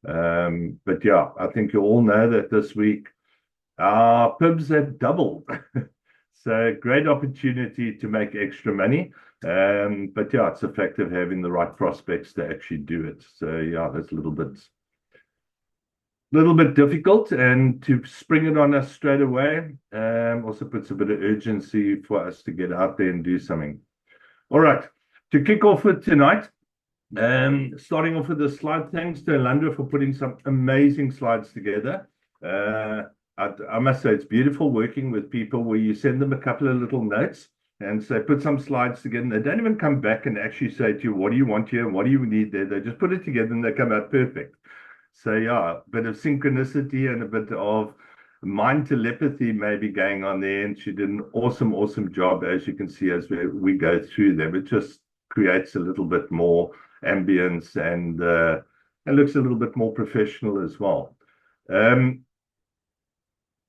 But yeah, I think you all know that this week our pibs have doubled. So great opportunity to make extra money. But yeah, it's a fact of having the right prospects to actually do it. So yeah, that's a little bit difficult, and to spring it on us straight away also puts a bit of urgency for us to get out there and do something. All right, to kick off with tonight, starting off with the slide, thanks to Alondra for putting some amazing slides together. I must say it's beautiful working with people where you send them a couple of little notes and say, put some slides together. And they don't even come back and actually say to you, what do you want here? And what do you need there? They just put it together and they come out perfect. So yeah, a bit of synchronicity and a bit of mind telepathy maybe going on there. And she did an awesome, awesome job, as you can see, as we go through them. It just creates a little bit more ambience, and it looks a little bit more professional as well.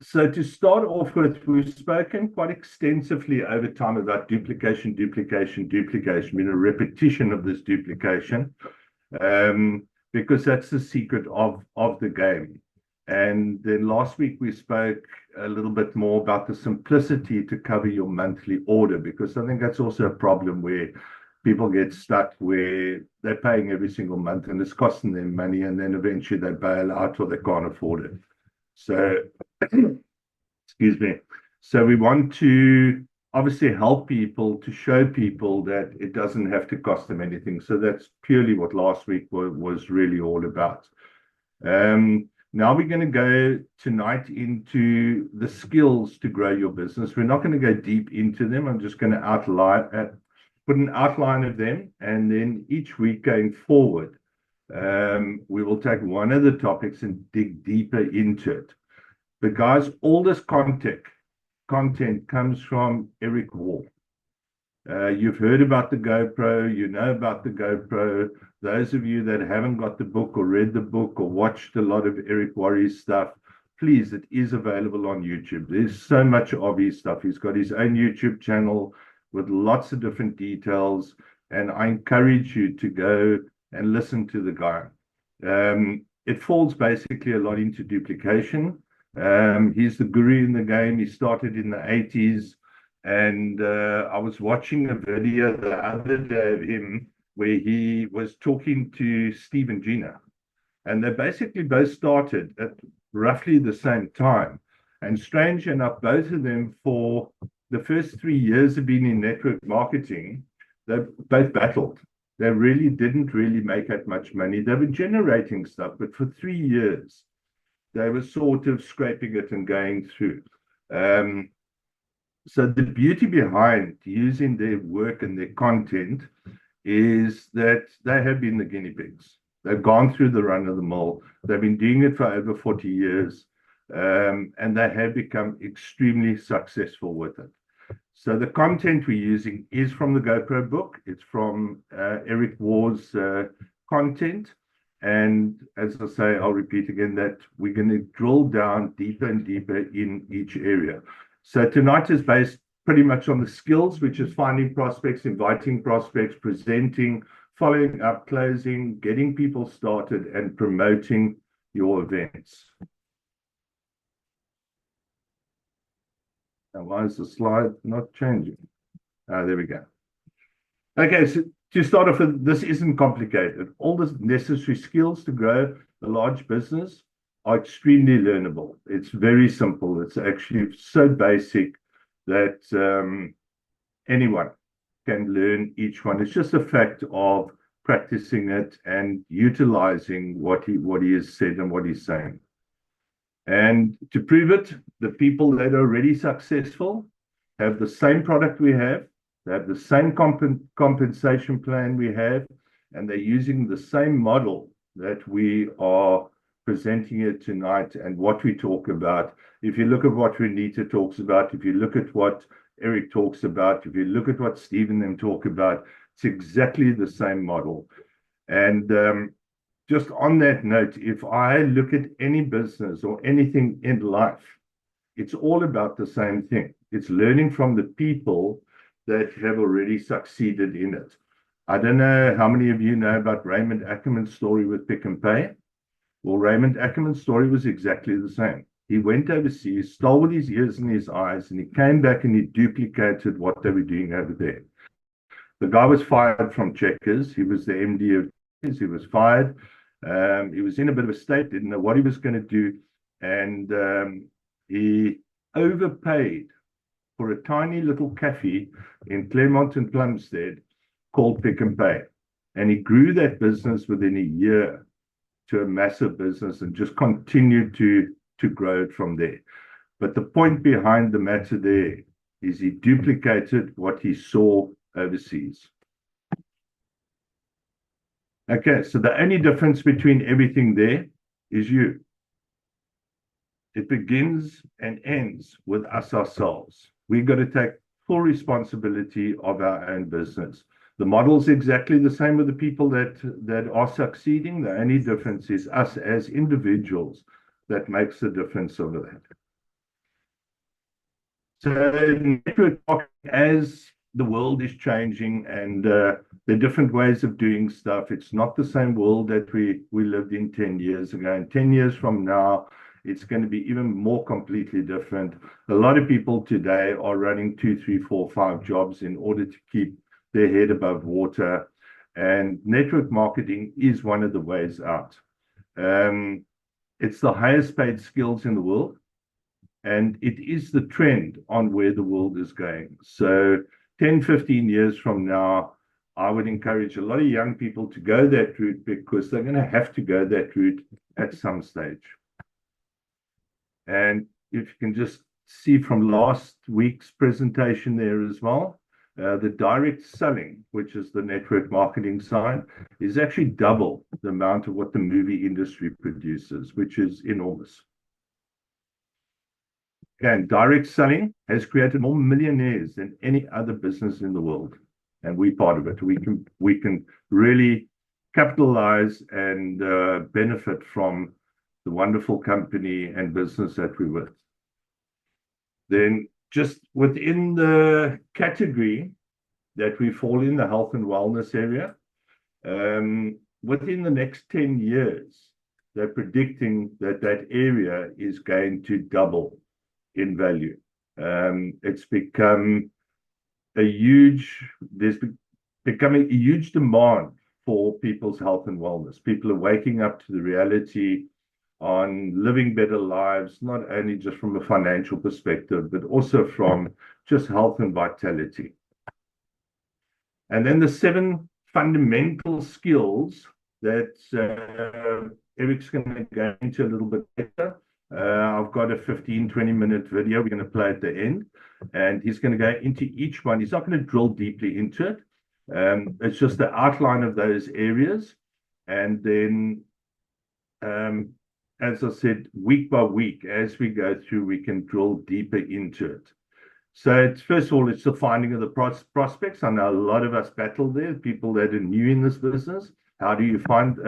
So to start off with, we've spoken quite extensively over time about duplication, duplication, duplication, repetition of this duplication, because that's the secret of the game. And then last week we spoke a little bit more about the simplicity to cover your monthly order, because I think that's also a problem where people get stuck where they're paying every single month and it's costing them money, and then eventually they bail out or they can't afford it. So, excuse me. So we want to obviously help people, to show people that it doesn't have to cost them anything. So that's purely what last week was really all about. Now we're going to go tonight into the skills to grow your business. We're not going to go deep into them. I'm just going to put an outline of them, and then each week going forward, we will take one of the topics and dig deeper into it. But guys, all this content comes from Eric Worre. You've heard about the GoPro, you know about the GoPro. Those of you that haven't got the book or read the book or watched a lot of Eric Worre's stuff, please, it is available on YouTube. There's so much of his stuff. He's got his own YouTube channel with lots of different details, and I encourage you to go and listen to the guy. It falls basically a lot into duplication. He's the guru in the game. He started in the 80s. And I was watching a video the other day of him where he was talking to Steve and Gina. And they basically both started at roughly the same time. And strange enough, both of them, for the first 3 years of being in network marketing, they both battled. They really didn't really make that much money. They were generating stuff, but for 3 years, they were sort of scraping it and going through. So the beauty behind using their work and their content is that they have been the guinea pigs. They've gone through the run of the mill. They've been doing it for over 40 years, and they have become extremely successful with it. So the content we're using is from the GoPro book. It's from Eric Worre's content. And as I say, I'll repeat again that we're going to drill down deeper and deeper in each area. So tonight is based pretty much on the skills, which is finding prospects, inviting prospects, presenting, following up, closing, getting people started, and promoting your events. Now, why is the slide not changing? There we go. Okay, so to start off with, this isn't complicated. All the necessary skills to grow a large business are extremely learnable. It's very simple. It's actually so basic that anyone can learn each one. It's just a fact of practicing it and utilizing what he has said and what he's saying. And to prove it, the people that are already successful have the same product we have, they have the same compensation plan we have, and they're using the same model that we are presenting it tonight and what we talk about. If you look at what Renita talks about, if you look at what Eric talks about, if you look at what Steve and them talk about, it's exactly the same model. And just on that note, if I look at any business or anything in life, it's all about the same thing. It's learning from the people that have already succeeded in it. I don't know how many of you know about Raymond Ackerman's story with Pick and Pay. Well, Raymond Ackerman's story was exactly the same. He went overseas, stole with his ears and his eyes, and he came back and he duplicated what they were doing over there. The guy was fired from Checkers. He was the MD of Checkers. He was fired. He was in a bit of a state, didn't know what he was going to do. And he overpaid for a tiny little cafe in Claremont and Plumstead called Pick and Pay. And he grew that business within a year to a massive business and just continued to grow it from there. But the point behind the matter there is he duplicated what he saw overseas. Okay, so the only difference between everything there is you. It begins and ends with us ourselves. We've got to take full responsibility of our own business. The model's exactly the same with the people that are succeeding. The only difference is us as individuals that makes the difference over that. So network marketing, as the world is changing and the different ways of doing stuff, it's not the same world that we lived in 10 years ago. And 10 years from now, it's going to be even more completely different. A lot of people today are running 2, 3, 4, 5 jobs in order to keep their head above water. And network marketing is one of the ways out. It's the highest paid skills in the world. And it is the trend on where the world is going. So 10, 15 years from now, I would encourage a lot of young people to go that route because they're going to have to go that route at some stage. And if you can just see from last week's presentation there as well, the direct selling, which is the network marketing side, is actually double the amount of what the movie industry produces, which is enormous. And direct selling has created more millionaires than any other business in the world. And we're part of it. We can really capitalize and benefit from the wonderful company and business that we're with. Then just within the category that we fall in, the health and wellness area, within the next 10 years, they're predicting that that area is going to double in value. It's become there's becoming a huge demand for people's health and wellness. People are waking up to the reality on living better lives, not only just from a financial perspective, but also from just health and vitality. And then the 7 fundamental skills that Eric's going to go into a little bit later. I've got a 15, 20-minute video we're going to play at the end, and he's going to go into each one. He's not going to drill deeply into it. It's just the outline of those areas. And then, as I said, week by week, as we go through, we can drill deeper into it. So first of all, it's the finding of the prospects. I know a lot of us battle there, people that are new in this business. How do you find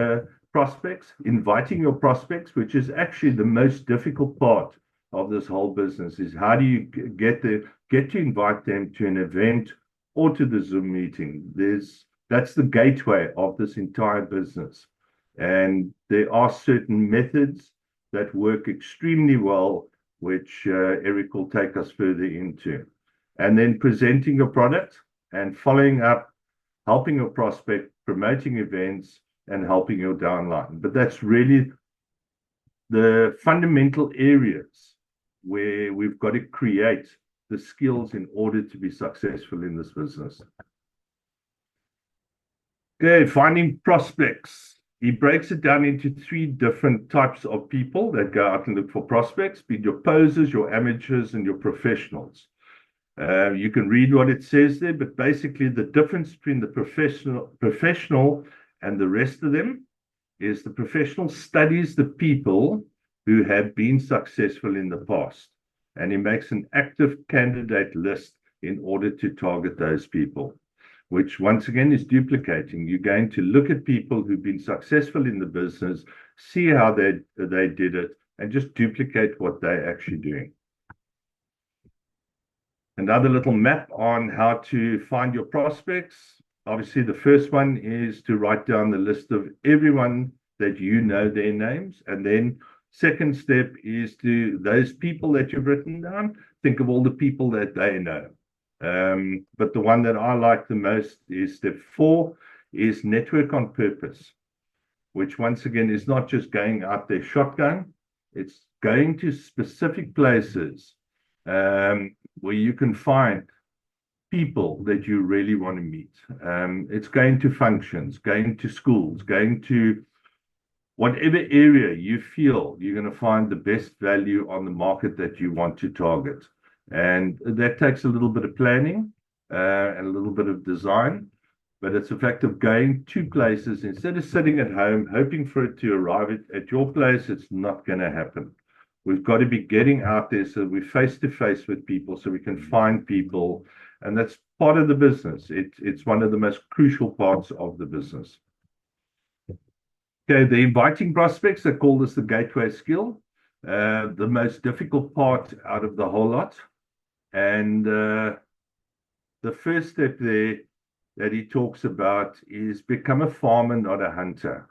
prospects? Inviting your prospects, which is actually the most difficult part of this whole business, is how do you get to invite them to an event or to the Zoom meeting? That's the gateway of this entire business. And there are certain methods that work extremely well, which Eric will take us further into. And then presenting your product and following up, helping your prospect, promoting events, and helping your downline. But that's really the fundamental areas where we've got to create the skills in order to be successful in this business. Okay, finding prospects. He breaks it down into 3 different types of people that go out and look for prospects, be it your posers, your amateurs, and your professionals. You can read what it says there, but basically the difference between the professional and the rest of them is the professional studies the people who have been successful in the past. And he makes an active candidate list in order to target those people, which once again is duplicating. You're going to look at people who've been successful in the business, see how they did it, and just duplicate what they're actually doing. Another little map on how to find your prospects. Obviously, the first one is to write down the list of everyone that you know their names. And then second step is to those people that you've written down, think of all the people that they know. But the one that I like the most is step 4 is network on purpose, which once again is not just going out there shotgun, it's going to specific places where you can find people that you really want to meet. It's going to functions, going to schools, going to whatever area you feel you're going to find the best value on the market that you want to target. And that takes a little bit of planning and a little bit of design, but it's a fact of going to places instead of sitting at home hoping for it to arrive at your place. It's not going to happen. We've got to be getting out there so we're face to face with people so we can find people. And that's part of the business. It's one of the most crucial parts of the business. Okay, the inviting prospects, they call this the gateway skill, the most difficult part out of the whole lot. And the first step there that he talks about is become a farmer, not a hunter.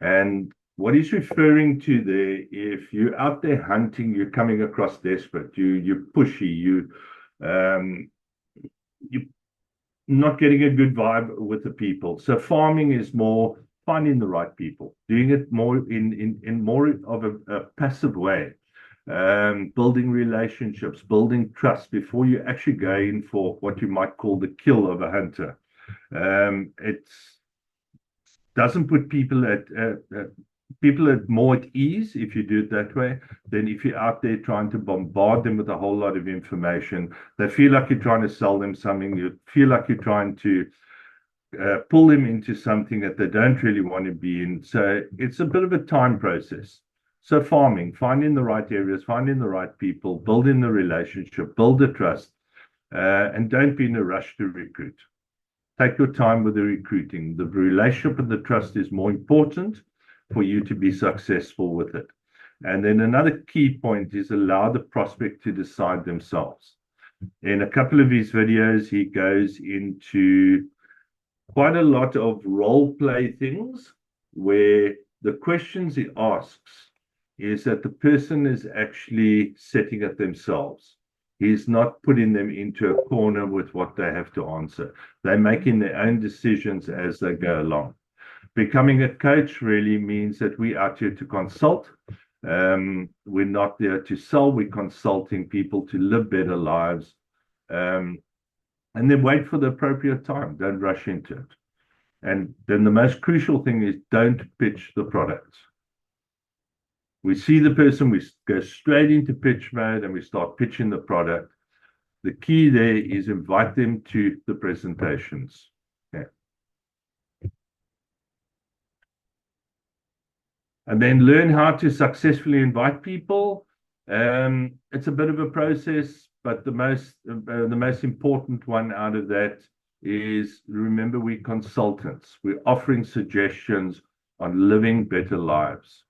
And what he's referring to there, if you're out there hunting, you're coming across desperate, you're pushy, you're not getting a good vibe with the people. So farming is more finding the right people, doing it more in more of a passive way, building relationships, building trust before you actually go in for what you might call the kill of a hunter. It doesn't put people at more at ease if you do it that way than if you're out there trying to bombard them with a whole lot of information. They feel like you're trying to sell them something. You feel like you're trying to pull them into something that they don't really want to be in. So it's a bit of a time process. So farming, finding the right areas, finding the right people, building the relationship, build the trust, and don't be in a rush to recruit. Take your time with the recruiting. The relationship and the trust is more important for you to be successful with it. And then another key point is allow the prospect to decide themselves. In a couple of his videos, he goes into quite a lot of role play things where the questions he asks is that the person is actually setting it themselves. He's not putting them into a corner with what they have to answer. They're making their own decisions as they go along. Becoming a coach really means that we're out here to consult. We're not there to sell. We're consulting people to live better lives. And then wait for the appropriate time. Don't rush into it. And then the most crucial thing is don't pitch the product. We see the person, we go straight into pitch mode and we start pitching the product. The key there is invite them to the presentations. Okay. And then learn how to successfully invite people. It's a bit of a process, but the most important one out of that is, remember, we're consultants. We're offering suggestions on living better lives.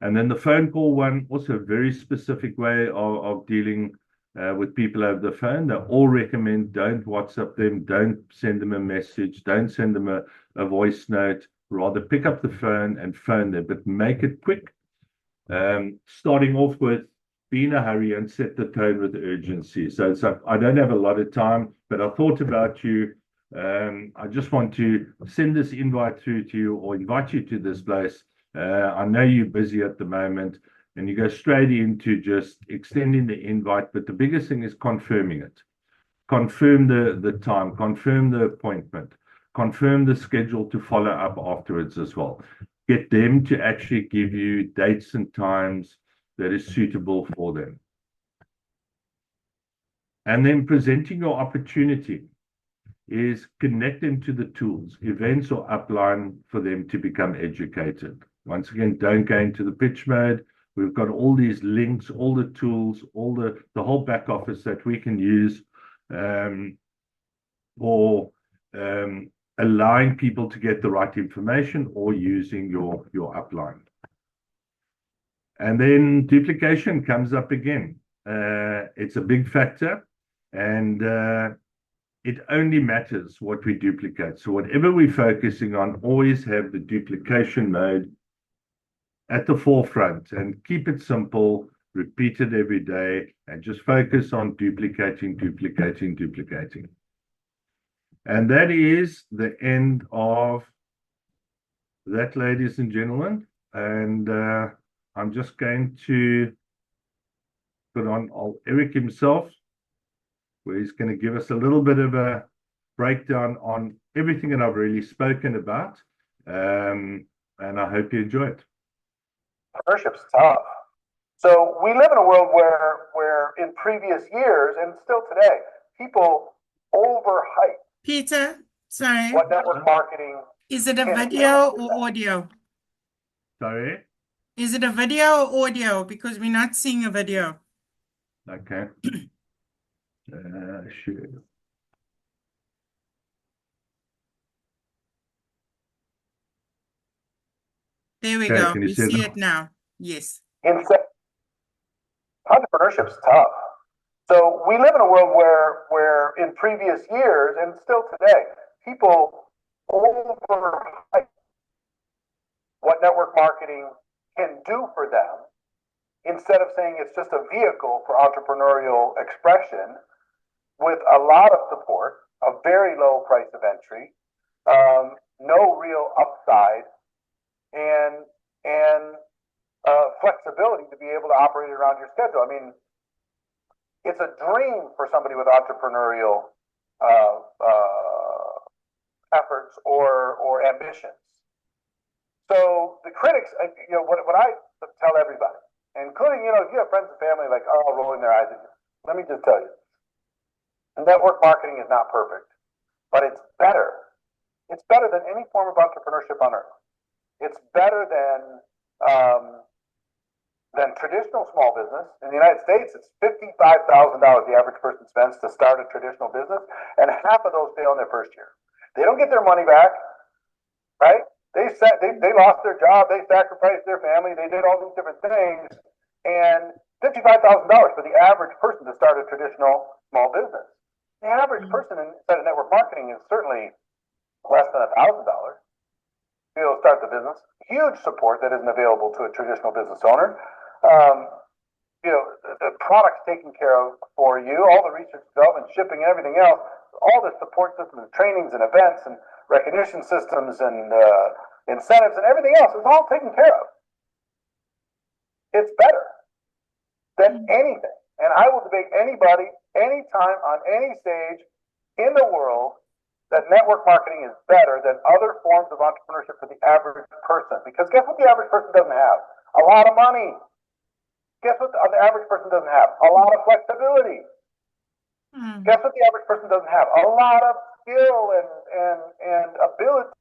And then the phone call one, also a very specific way of dealing with people over the phone. They all recommend don't WhatsApp them, don't send them a message, don't send them a voice note. Rather pick up the phone and phone them, but make it quick. Starting off with, be in a hurry and set the tone with urgency. So it's like, I don't have a lot of time, but I thought about you. I just want to send this invite through to you or invite you to this place. I know you're busy at the moment, and you go straight into just extending the invite. But the biggest thing is confirming it. Confirm the time, confirm the appointment, confirm the schedule to follow up afterwards as well. Get them to actually give you dates and times that is suitable for them. And then presenting your opportunity is connect them to the tools, events or upline for them to become educated. Once again, don't go into the pitch mode. We've got all these links, all the tools, all the whole back office that we can use for allowing people to get the right information or using your upline. And then duplication comes up again. It's a big factor. And it only matters what we duplicate. So whatever we're focusing on, always have the duplication mode at the forefront and keep it simple, repeat it every day, and just focus on duplicating, duplicating, duplicating. And that is the end of that, ladies and gentlemen. And I'm just going to put on Eric himself, where he's going to give us a little bit of a breakdown on everything that I've really spoken about. And I hope you enjoy it. Entrepreneurship's tough. So we live in a world where in previous years and still today, people overhype. Peter, sorry. What network marketing is it a video or audio? Sorry? Is it a video or audio? Because we're not seeing a video. Okay. Sure. There we go. We see it now. Yes. Entrepreneurship's tough. So we live in a world where in previous years and still today, people overhype what network marketing can do for them instead of saying it's just a vehicle for entrepreneurial expression with a lot of support, a very low price of entry, no real upside, and flexibility to be able to operate around your schedule. I mean, it's a dream for somebody with entrepreneurial efforts or ambitions. So the critics, what I tell everybody, including, if you have friends and family like, oh, rolling their eyes at you, let me just tell you, network marketing is not perfect, but it's better. It's better than any form of entrepreneurship on earth. It's better than traditional small business. In the United States, it's $55,000 the average person spends to start a traditional business, and half of those fail in their first year. They don't get their money back, right? They lost their job, they sacrificed their family, they did all these different things, and $55,000 for the average person to start a traditional small business. The average person inside of network marketing is certainly less than $1,000 to be able to start the business. Huge support that isn't available to a traditional business owner. The products taken care of for you, all the research, development, shipping, and everything else, all the support systems, trainings, and events, and recognition systems, and incentives, and everything else is all taken care of. It's better than anything. And I will debate anybody, anytime, on any stage in the world that network marketing is better than other forms of entrepreneurship for the average person. Because guess what the average person doesn't have? A lot of money. Guess what the average person doesn't have? A lot of flexibility. Guess what the average person doesn't have? A lot of skill and ability.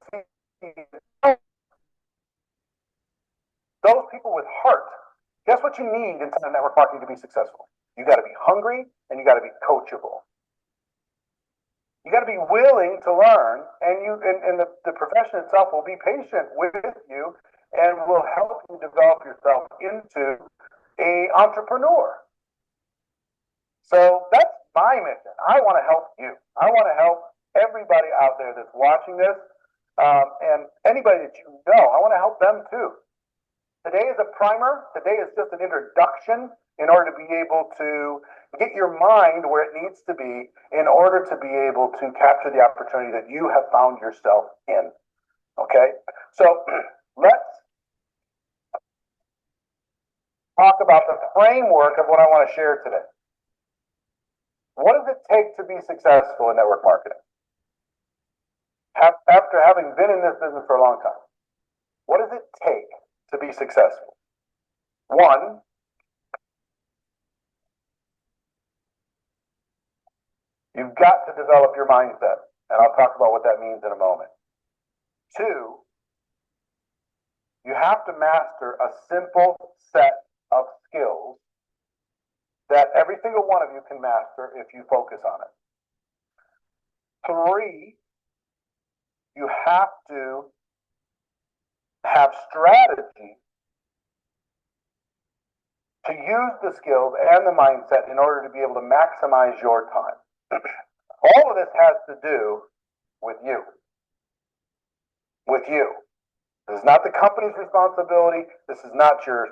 Those people with heart. Guess what you need inside of network marketing to be successful? You got to be hungry and you got to be coachable. You got to be willing to learn, and the profession itself will be patient with you and will help you develop yourself into an entrepreneur. So that's my mission. I want to help you. I want to help everybody out there that's watching this, and anybody that you know. I want to help them too. Today is a primer. Today is just an introduction in order to be able to get your mind where it needs to be in order to be able to capture the opportunity that you have found yourself in. Okay? So let's talk about the framework of what I want to share today. What does it take to be successful in network marketing? After having been in this business for a long time, what does it take to be successful? One, you've got to develop your mindset, and I'll talk about what that means in a moment. Two, you have to master a simple set of skills that every single one of you can master if you focus on it. Three, you have to have strategy to use the skills and the mindset in order to be able to maximize your time. All of this has to do with you. With you. This is not the company's responsibility. This is not your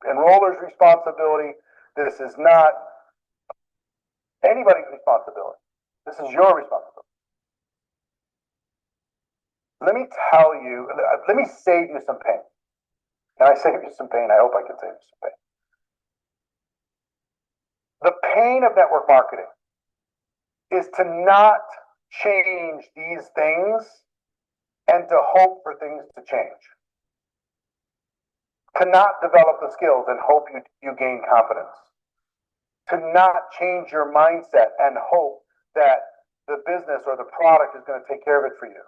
enroller's responsibility. This is not anybody's responsibility. This is your responsibility. Let me tell you, let me save you some pain. Can I save you some pain? I hope I can save you some pain. The pain of network marketing is to not change these things and to hope for things to change. To not develop the skills and hope you gain confidence. To not change your mindset and hope that the business or the product is going to take care of it for you.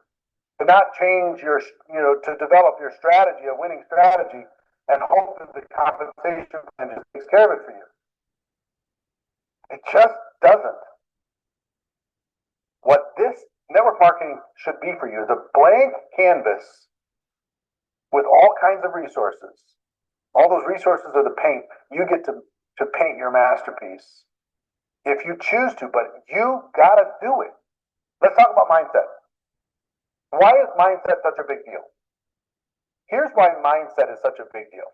To not change to develop your strategy, a winning strategy, and hope that the compensation plan just takes care of it for you. It just doesn't. What this network marketing should be for you is a blank canvas with all kinds of resources. All those resources are the paint. You get to paint your masterpiece if you choose to, but you gotta do it. Let's talk about mindset. Why is mindset such a big deal? Here's why mindset is such a big deal.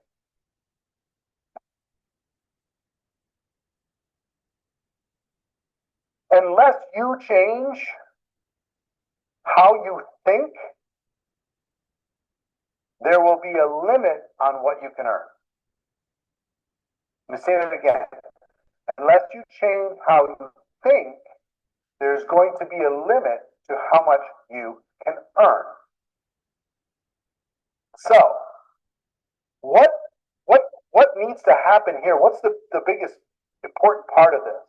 Unless you change how you think, there will be a limit on what you can earn. Let me say that again. Unless you change how you think, there's going to be a limit to how much you can earn. So, what needs to happen here? What's the biggest important part of this?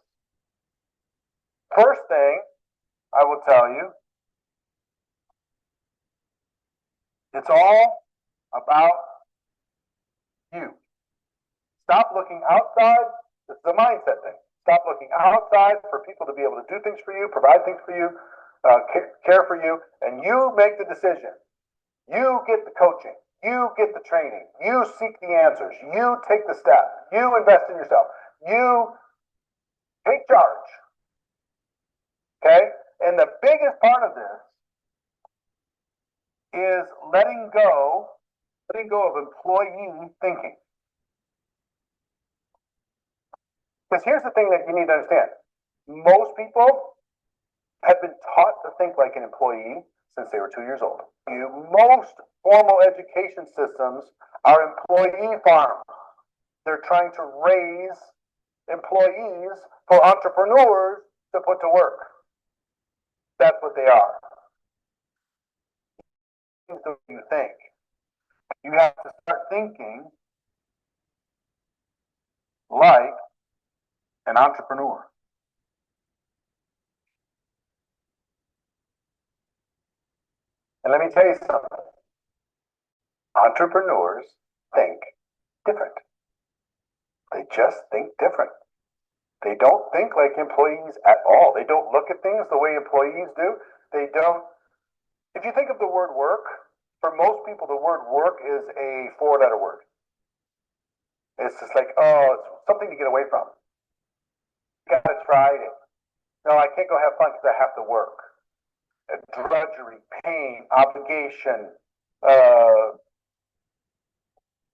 First thing I will tell you, it's all about you. Stop looking outside. This is a mindset thing. Stop looking outside for people to be able to do things for you, provide things for you, care for you, and you make the decision. You get the coaching. You get the training. You seek the answers. You take the step. You invest in yourself. You take charge. Okay? And the biggest part of this is letting go of employee thinking. Because here's the thing that you need to understand. Most people have been taught to think like an employee since they were 2 years old. Most formal education systems are employee farms. They're trying to raise employees for entrepreneurs to put to work. That's what they are. You think. You have to start thinking like an entrepreneur. And let me tell you something. Entrepreneurs think different. They just think different. They don't think like employees at all. They don't look at things the way employees do. They don't. If you think of the word work, for most people, the word work is a 4-letter word. It's just like, oh, it's something to get away from. You gotta try it. No, I can't go have fun because I have to work. Drudgery, pain, obligation,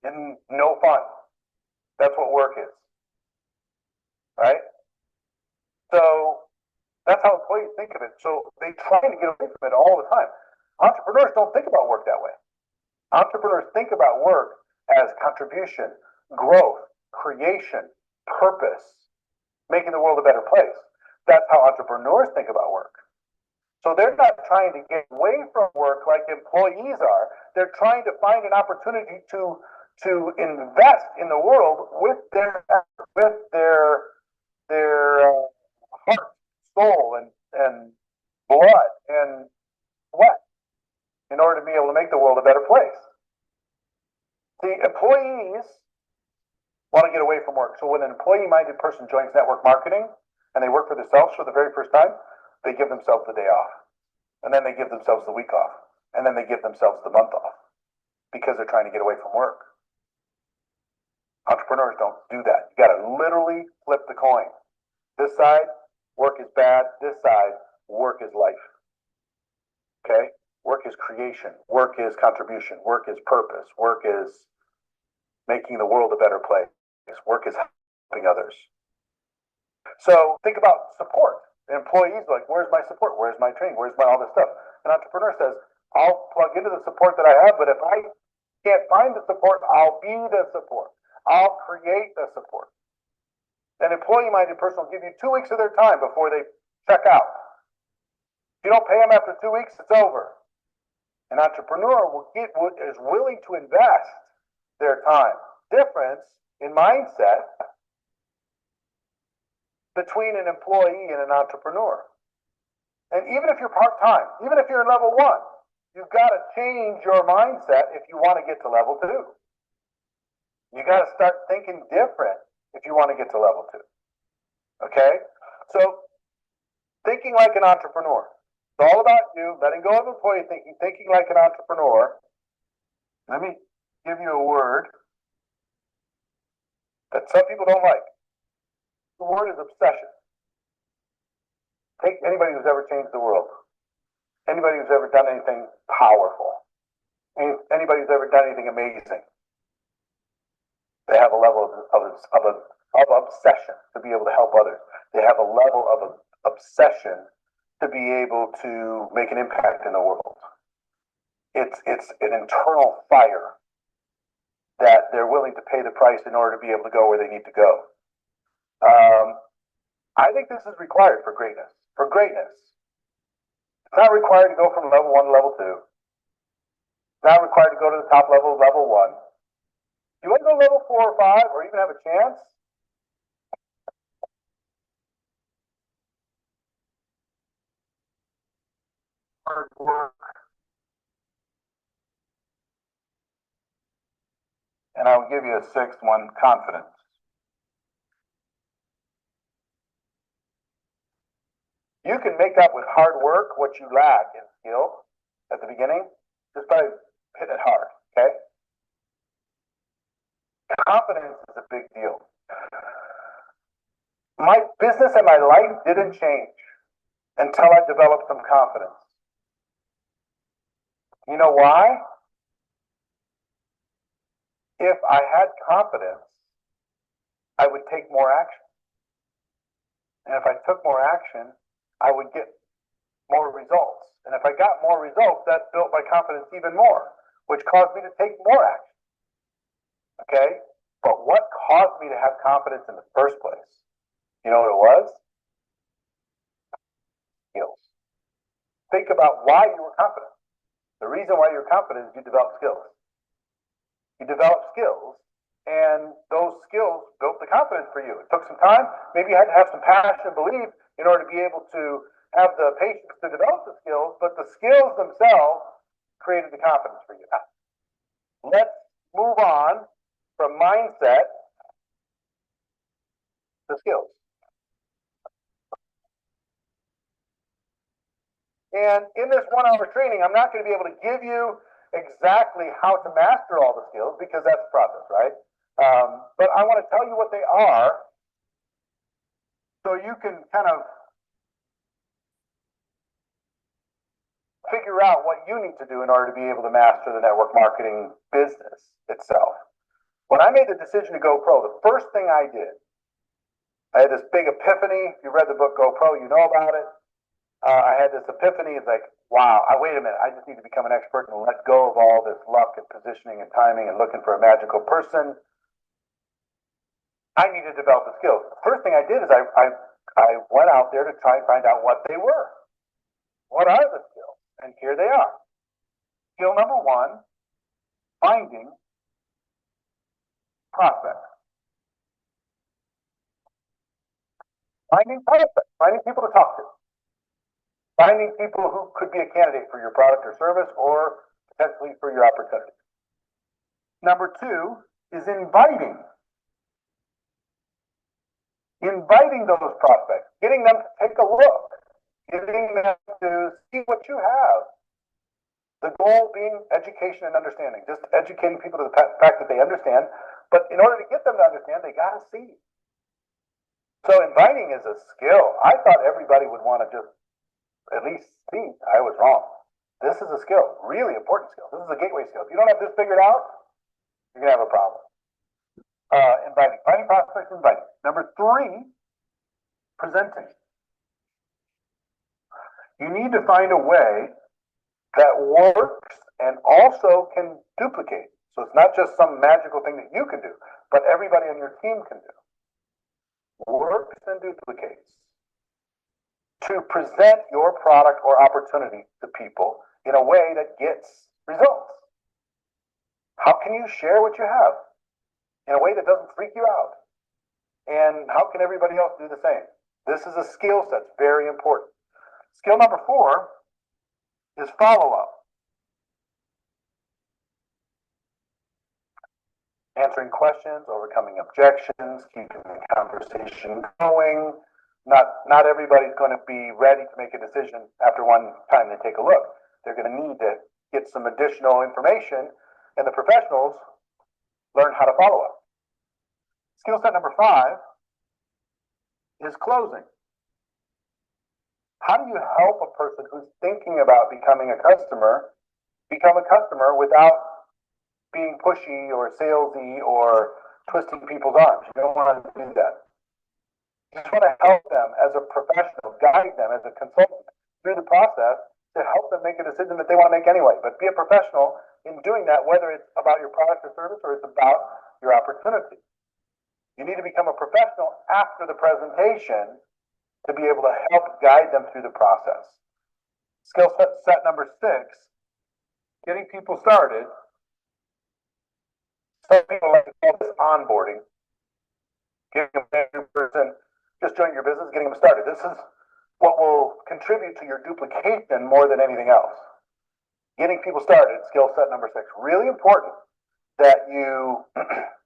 and no fun. That's what work is. Right? So that's how employees think of it. So they try to get away from it all the time. Entrepreneurs don't think about work that way. Entrepreneurs think about work as contribution, growth, creation, purpose, making the world a better place. That's how entrepreneurs think about work. So they're not trying to get away from work like employees are. They're trying to find an opportunity to invest in the world with their heart, soul, and blood and sweat in order to be able to make the world a better place. See, employees want to get away from work. So when an employee-minded person joins network marketing and they work for themselves for the very first time, they give themselves the day off. And then they give themselves the week off. And then they give themselves the month off because they're trying to get away from work. Entrepreneurs don't do that. You got to literally flip the coin. This side, work is bad. This side, work is life. Okay? Work is creation. Work is contribution. Work is purpose. Work is making the world a better place. Work is helping others. So think about support. Employees like, where's my support? Where's my training? Where's my all this stuff? An entrepreneur says, I'll plug into the support that I have, but if I can't find the support, I'll be the support. I'll create the support. An employee-minded person will give you 2 weeks of their time before they check out. If you don't pay them after 2 weeks, it's over. An entrepreneur is willing to invest their time. Difference in mindset between an employee and an entrepreneur. And even if you're part-time, even if you're in level 1, you've got to change your mindset if you want to get to level 2. You got to start thinking different if you want to get to level 2. Okay? So, thinking like an entrepreneur. It's all about you, letting go of employee thinking, thinking like an entrepreneur. Let me give you a word that some people don't like. The word is obsession. Take anybody who's ever changed the world. Anybody who's ever done anything powerful. Anybody who's ever done anything amazing. They have a level of obsession to be able to help others. They have a level of obsession to be able to make an impact in the world. It's an internal fire that they're willing to pay the price in order to be able to go where they need to go. I think this is required for greatness. For greatness, it's not required to go from level 1 to level 2. It's not required to go to the top level of level 1. You want to go level 4 or 5, or even have a chance? Hard work. And I will give you a 6th one, confidence. You can make up with hard work what you lack in skill at the beginning just by hitting it hard, okay? Confidence is a big deal. My business and my life didn't change until I developed some confidence. You know why? If I had confidence, I would take more action. And if I took more action, I would get more results. And if I got more results, that built my confidence even more, which caused me to take more action. Okay? But what caused me to have confidence in the first place? You know what it was? Skills. Think about why you were confident. The reason why you're confident is you developed skills. You developed skills, and those skills built the confidence for you. It took some time. Maybe you had to have some passion and belief in order to be able to have the patience to develop the skills, but the skills themselves created the confidence for you. Let's move on from mindset to skills. And in this 1-hour training, I'm not going to be able to give you exactly how to master all the skills because that's the process, right? But I want to tell you what they are so you can kind of figure out what you need to do in order to be able to master the network marketing business itself. When I made the decision to go pro, the first thing I did, I had this big epiphany. If you read the book Go Pro, you know about it. I had this epiphany. It's like, wow, wait a minute. I just need to become an expert and let go of all this luck and positioning and timing and looking for a magical person. I need to develop the skills. The first thing I did is I went out there to try and find out what they were. What are the skills? And here they are. Skill number 1, finding prospects. Finding prospects. Finding people to talk to. Finding people who could be a candidate for your product or service or potentially for your opportunity. Number 2 is inviting. Inviting those prospects, getting them to take a look, getting them to see what you have. The goal being education and understanding, just educating people to the fact that they understand. But in order to get them to understand, they got to see. So inviting is a skill. I thought everybody would want to just at least see I was wrong. This is a skill, really important skill. This is a gateway skill. If you don't have this figured out, you're going to have a problem. Inviting. Finding prospects, inviting. Number 3, presenting. You need to find a way that works and also can duplicate. So it's not just some magical thing that you can do, but everybody on your team can do. Works and duplicates. To present your product or opportunity to people in a way that gets results. How can you share what you have in a way that doesn't freak you out? And how can everybody else do the same? This is a skill set, very important. Skill number 4 is follow-up. Answering questions, overcoming objections, keeping the conversation going. Not everybody's going to be ready to make a decision after one time they take a look. They're going to need to get some additional information, and the professionals learn how to follow up. Skill set number 5 is closing. How do you help a person who's thinking about becoming a customer become a customer without being pushy or salesy or twisting people's arms? You don't want to do that. You just want to help them as a professional, guide them as a consultant through the process to help them make a decision that they want to make anyway. But be a professional in doing that, whether it's about your product or service or it's about your opportunity. You need to become a professional after the presentation to be able to help guide them through the process. Skill set number 6, getting people started. Some people like to call this onboarding. Getting a new person just joining your business, getting them started. This is what will contribute to your duplication more than anything else. Getting people started, skill set number 6. Really important that you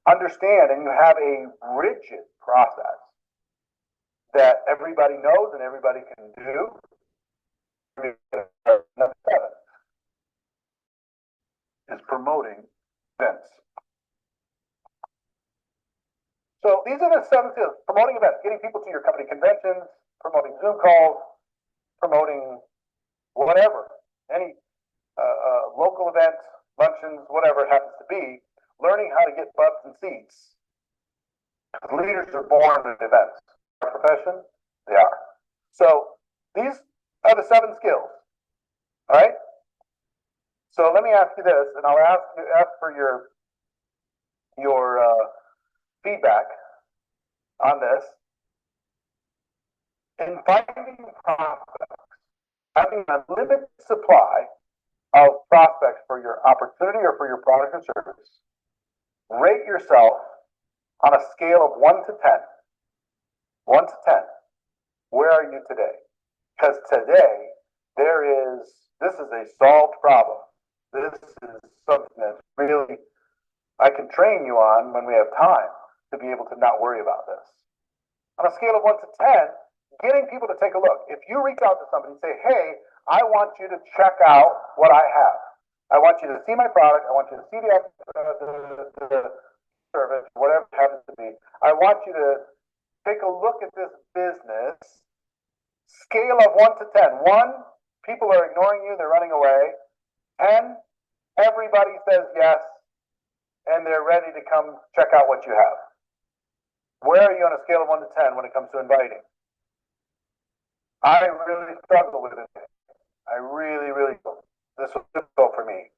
understand and you have a rigid process that everybody knows and everybody can do. Number 7 is promoting events. So these are the 7 skills. Promoting events, getting people to your company conventions, promoting Zoom calls, promoting whatever, any local events, luncheons, whatever it happens to be, learning how to get butts and seats. Leaders are born in events. Our profession, they are. So these are the 7 skills. All right? So let me ask you this, and I'll ask for your feedback on this. In finding prospects, having a limited supply of prospects for your opportunity or for your product or service, rate yourself on a scale of 1 to 10. 1 to 10. Where are you today? Because today, this is a solved problem. This is something that really I can train you on when we have time to be able to not worry about this. On a scale of 1 to 10, getting people to take a look. If you reach out to somebody and say, hey, I want you to check out what I have. I want you to see my product. I want you to see the service, whatever it happens to be. I want you to take a look at this business. Scale of 1 to 10. 1, people are ignoring you. They're running away. 10, everybody says yes, and they're ready to come check out what you have. Where are you on a scale of 1 to 10 when it comes to inviting? I really struggle with it. I really, really, this was difficult for me.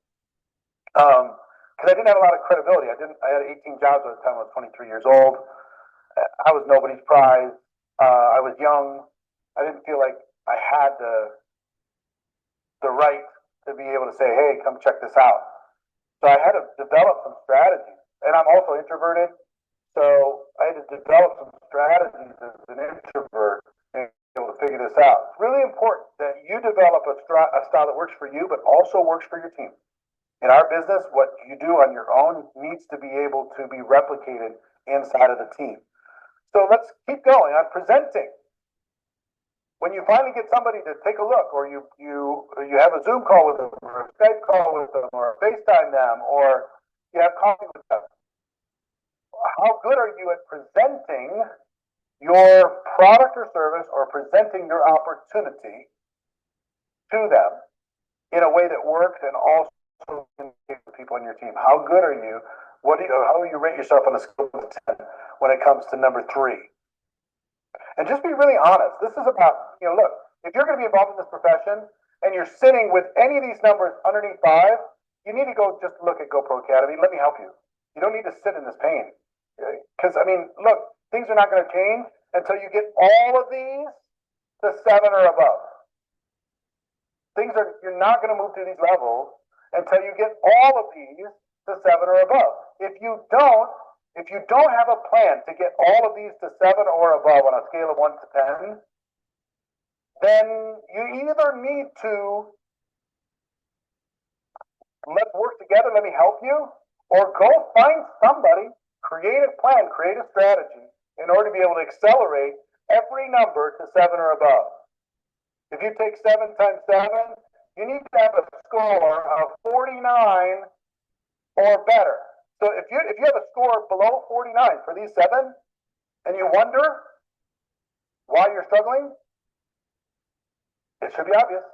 Because I didn't have a lot of credibility. I had 18 jobs at the time I was 23 years old. I was nobody's prize. I was young. I didn't feel like I had the right to be able to say, hey, come check this out. So I had to develop some strategies. And I'm also introverted. So I had to develop some strategies as an introvert and be able to figure this out. It's really important that you develop a style that works for you, but also works for your team. In our business, what you do on your own needs to be able to be replicated inside of the team. So let's keep going on presenting. When you finally get somebody to take a look, or you have a Zoom call with them, or a Skype call with them, or FaceTime them, or you have coffee with them, how good are you at presenting your product or service or presenting your opportunity to them in a way that works and also communicate with people on your team. How good are you? How do you rate yourself on a scale of 10 when it comes to number 3? And just be really honest. This is about, look, if you're going to be involved in this profession and you're sitting with any of these numbers underneath 5, you need to go just look at GoPro Academy. Let me help you. You don't need to sit in this pain. Because, look, things are not going to change until you get all of these to 7 or above. You're not going to move through these levels until you get all of these to 7 or above. If you don't have a plan to get all of these to 7 or above on a scale of 1 to 10, then you either need to let's work together, let me help you, or go find somebody, create a plan, create a strategy in order to be able to accelerate every number to 7 or above. If you take 7 times 7, you need to have a score of 49 or better. So if you have a score below 49 for these 7, and you wonder why you're struggling, it should be obvious.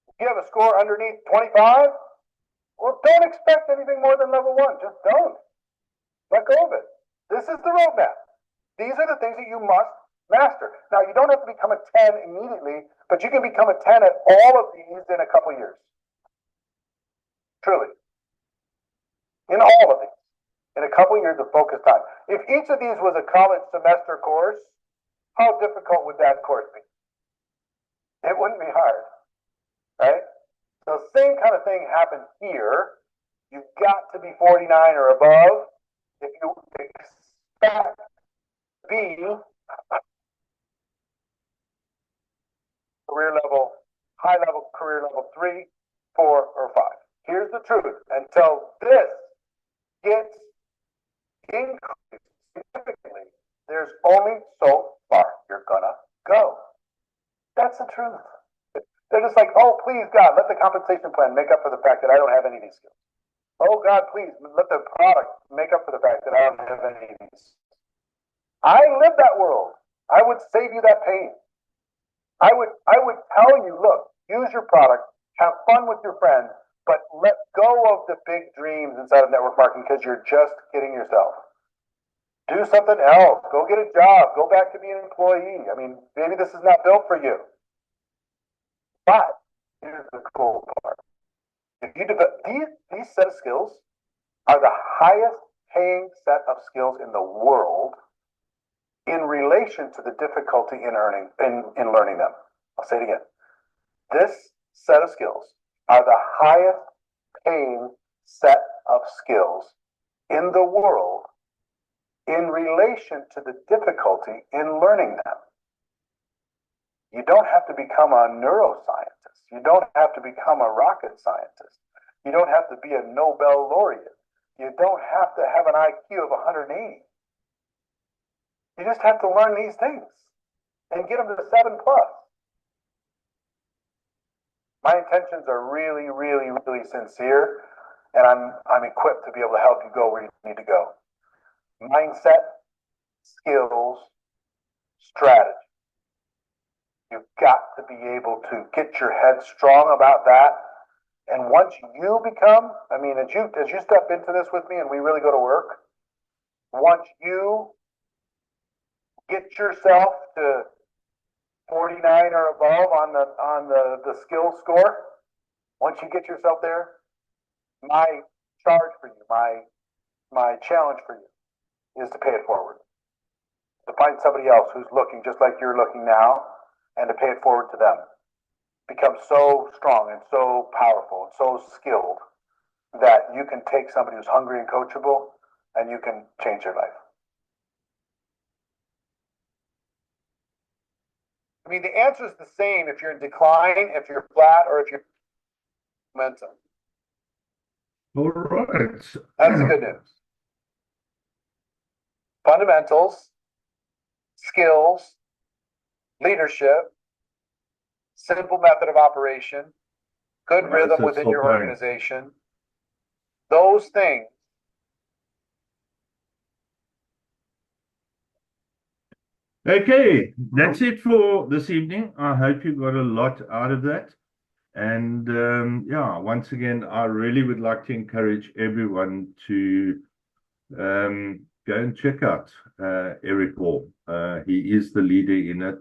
If you have a score underneath 25, well, don't expect anything more than level 1. Just don't. Let go of it. This is the roadmap. These are the things that you must master. Now, you don't have to become a 10 immediately, but you can become a 10 at all of these in a couple years. Truly. In all of these. In a couple years of focused time. If each of these was a college semester course, how difficult would that course be? It wouldn't be hard. Right? So same kind of thing happens here. You've got to be 49 or above if you expect to be career level, high level, career level 3, 4, or 5. Here's the truth. Until this gets increased significantly, there's only so far you're gonna go. That's the truth. They're just like, oh, please, God, let the compensation plan make up for the fact that I don't have any of these skills. Oh, God, please, let the product make up for the fact that I don't have any of these. I live that world. I would save you that pain. I would tell you, look, use your product, have fun with your friends, but let go of the big dreams inside of network marketing because you're just kidding yourself. Do something else. Go get a job. Go back to being an employee. Maybe this is not built for you. But here's the cool part. If you develop these set of skills are the highest paying set of skills in the world in relation to the difficulty in learning them. I'll say it again. This set of skills are the highest paying set of skills in the world in relation to the difficulty in learning them. You don't have to become a neuroscientist. You don't have to become a rocket scientist. You don't have to be a Nobel laureate. You don't have to have an IQ of 180. You just have to learn these things and get them to 7+. My intentions are really, really, really sincere, and I'm equipped to be able to help you go where you need to go. Mindset, skills, strategy. You've got to be able to get your head strong about that. And once you become, as you step into this with me and we really go to work, once you get yourself to 49 or above on the skill score, once you get yourself there, my charge for you, my challenge for you is to pay it forward. To find somebody else who's looking just like you're looking now, and to pay it forward to them. Become so strong and so powerful and so skilled that you can take somebody who's hungry and coachable and you can change their life. The answer is the same if you're in decline, if you're flat, or if you're momentum. All right. That's the good news. Fundamentals, skills, leadership, simple method of operation, good rhythm within your organization. Those things. Okay, that's it for this evening. I hope you got a lot out of that. And yeah, once again, I really would like to encourage everyone to go and check out Eric Worre. He is the leader in it.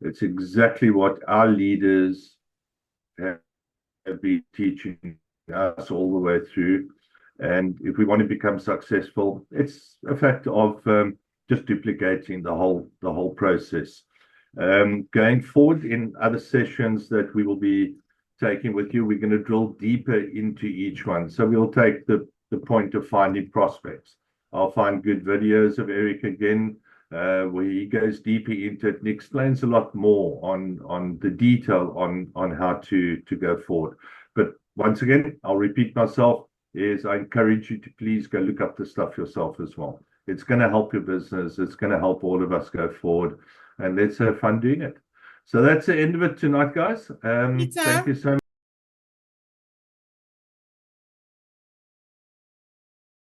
It's exactly what our leaders have been teaching us all the way through. And if we want to become successful, it's a fact of just duplicating the whole process. Going forward in other sessions that we will be taking with you, we're going to drill deeper into each one. So we'll take the point of finding prospects. I'll find good videos of Eric again, where he goes deeper into it and explains a lot more on the detail on how to go forward. But once again, I'll repeat myself, is I encourage you to please go look up the stuff yourself as well. It's going to help your business. It's going to help all of us go forward. And let's have fun doing it. So that's the end of it tonight, guys. Thank you so much.